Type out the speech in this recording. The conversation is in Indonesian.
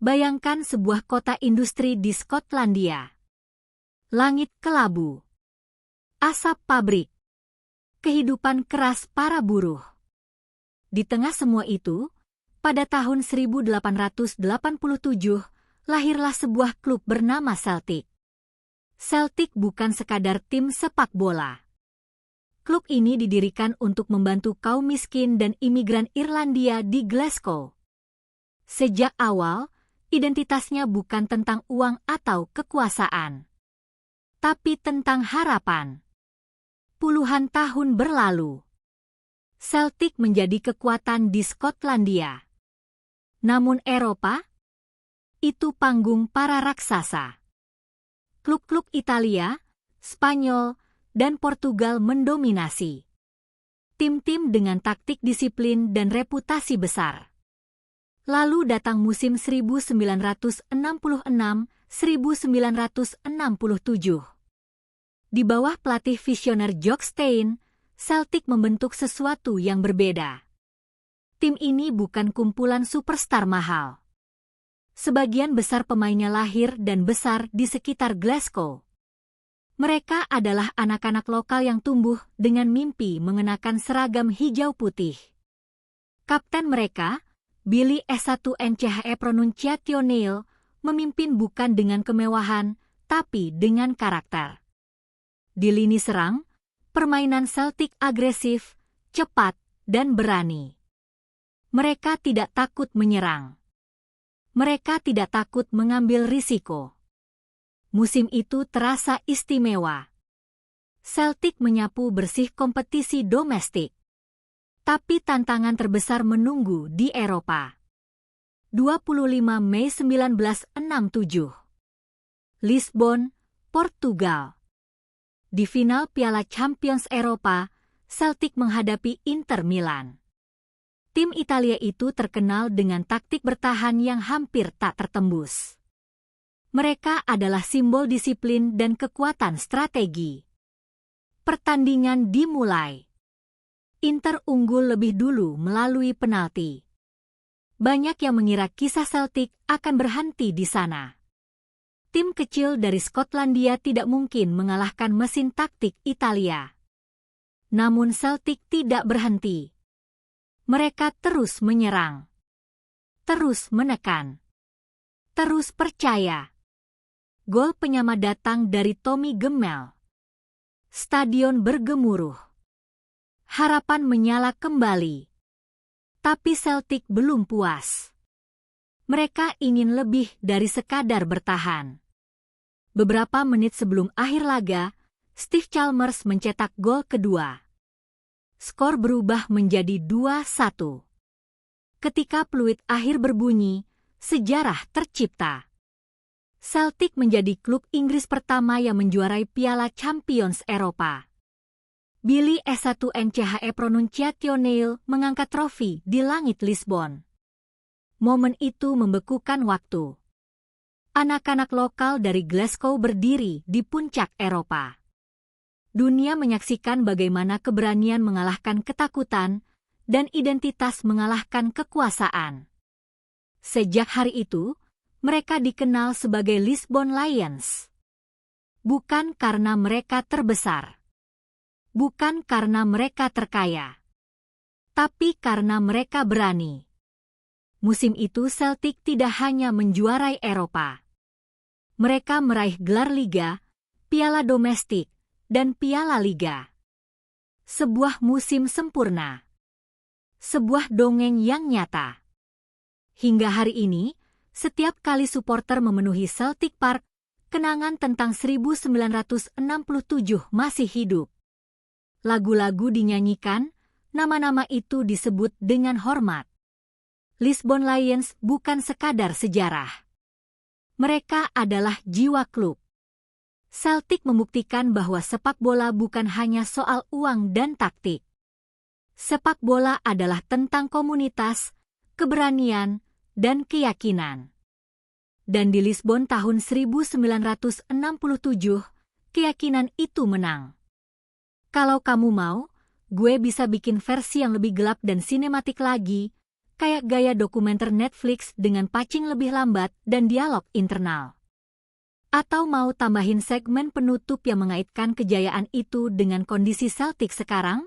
Bayangkan sebuah kota industri di Skotlandia. Langit kelabu. Asap pabrik. Kehidupan keras para buruh. Di tengah semua itu, pada tahun 1887, lahirlah sebuah klub bernama Celtic. Celtic bukan sekadar tim sepak bola. Klub ini didirikan untuk membantu kaum miskin dan imigran Irlandia di Glasgow. Sejak awal, identitasnya bukan tentang uang atau kekuasaan, tapi tentang harapan. Puluhan tahun berlalu, Celtic menjadi kekuatan di Skotlandia. Namun Eropa, itu panggung para raksasa. Klub-klub Italia, Spanyol, dan Portugal mendominasi. Tim-tim dengan taktik disiplin dan reputasi besar. Lalu datang musim 1966-1967. Di bawah pelatih visioner Jock Stein, Celtic membentuk sesuatu yang berbeda. Tim ini bukan kumpulan superstar mahal. Sebagian besar pemainnya lahir dan besar di sekitar Glasgow. Mereka adalah anak-anak lokal yang tumbuh dengan mimpi mengenakan seragam hijau putih. Kapten mereka, Billy S1NCHE Pronunciationale, memimpin bukan dengan kemewahan, tapi dengan karakter. Di lini serang, permainan Celtic agresif, cepat, dan berani. Mereka tidak takut menyerang. Mereka tidak takut mengambil risiko. Musim itu terasa istimewa. Celtic menyapu bersih kompetisi domestik. Tapi tantangan terbesar menunggu di Eropa. 25 Mei 1967. Lisbon, Portugal. Di final Piala Champions Eropa, Celtic menghadapi Inter Milan. Tim Italia itu terkenal dengan taktik bertahan yang hampir tak tertembus. Mereka adalah simbol disiplin dan kekuatan strategi. Pertandingan dimulai. Inter unggul lebih dulu melalui penalti. Banyak yang mengira kisah Celtic akan berhenti di sana. Tim kecil dari Skotlandia tidak mungkin mengalahkan mesin taktik Italia. Namun Celtic tidak berhenti. Mereka terus menyerang. Terus menekan. Terus percaya. Gol penyama datang dari Tommy Gemmell. Stadion bergemuruh. Harapan menyala kembali. Tapi Celtic belum puas. Mereka ingin lebih dari sekadar bertahan. Beberapa menit sebelum akhir laga, Steve Chalmers mencetak gol kedua. Skor berubah menjadi 2-1. Ketika peluit akhir berbunyi, sejarah tercipta. Celtic menjadi klub Inggris pertama yang menjuarai Piala Champions Eropa. Billy S1NCHE Pronunciationale mengangkat trofi di langit Lisbon. Momen itu membekukan waktu. Anak-anak lokal dari Glasgow berdiri di puncak Eropa. Dunia menyaksikan bagaimana keberanian mengalahkan ketakutan dan identitas mengalahkan kekuasaan. Sejak hari itu, mereka dikenal sebagai Lisbon Lions. Bukan karena mereka terbesar. Bukan karena mereka terkaya. Tapi karena mereka berani. Musim itu Celtic tidak hanya menjuarai Eropa. Mereka meraih gelar Liga, Piala Domestik, dan Piala Liga. Sebuah musim sempurna. Sebuah dongeng yang nyata. Hingga hari ini, setiap kali supporter memenuhi Celtic Park, kenangan tentang 1967 masih hidup. Lagu-lagu dinyanyikan, nama-nama itu disebut dengan hormat. Lisbon Lions bukan sekadar sejarah. Mereka adalah jiwa klub. Celtic membuktikan bahwa sepak bola bukan hanya soal uang dan taktik. Sepak bola adalah tentang komunitas, keberanian, dan keyakinan. Dan di Lisbon tahun 1967, keyakinan itu menang. Kalau kamu mau, gue bisa bikin versi yang lebih gelap dan sinematik lagi, kayak gaya dokumenter Netflix dengan pacing lebih lambat dan dialog internal. Atau mau tambahin segmen penutup yang mengaitkan kejayaan itu dengan kondisi Celtic sekarang?